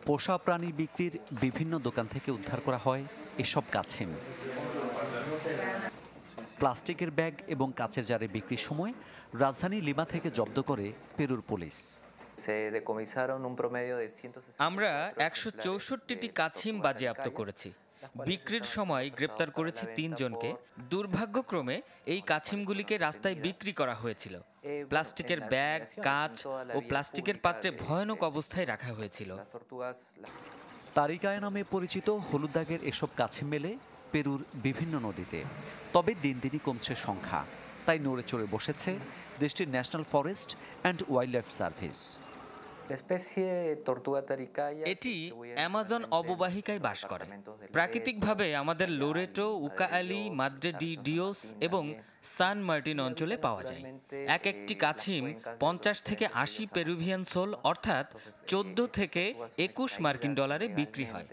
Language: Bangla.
পোষা প্রাণী বিক্রির বিভিন্ন দোকান থেকে উদ্ধার করা হয় এসব কাছিম। প্লাস্টিকের ব্যাগ এবং কাচের জারে বিক্রির সময় রাজধানী লিমা থেকে জব্দ করে পেরুর পুলিশ। আমরা ১৬৪টি কাছিম বাজেয়াপ্ত করেছি। বিক্রির সময় গ্রেপ্তার করেছি ৩ জনকে। দুর্ভাগ্যক্রমে এই কাছিমগুলিকে রাস্তায় বিক্রি করা হয়েছিল। প্লাস্টিকের ব্যাগ, কাঁচ ও প্লাস্টিকের পাত্রে ভয়ানক অবস্থায় রাখা হয়েছিল। তারিকায় নামে পরিচিত হলুদ দাগের এসব কাছিম মেলে পেরুর বিভিন্ন নদীতে। তবে দিন দিনই কমছে সংখ্যা, তাই নড়ে চড়ে বসেছে দেশটির national forest and wild life service. এটি অ্যামাজন অববাহিকায় বাস করে। প্রাকৃতিকভাবে আমাদের লোরেটো, উকাআলি, মাদ্রে ডি ডিওস এবং সান মার্টিন অঞ্চলে পাওয়া যায়। এক একটি কাছিম ৫০ থেকে ৮০ পেরুভিয়ান সোল অর্থাৎ ১৪ থেকে ২১ মার্কিন ডলারে বিক্রি হয়।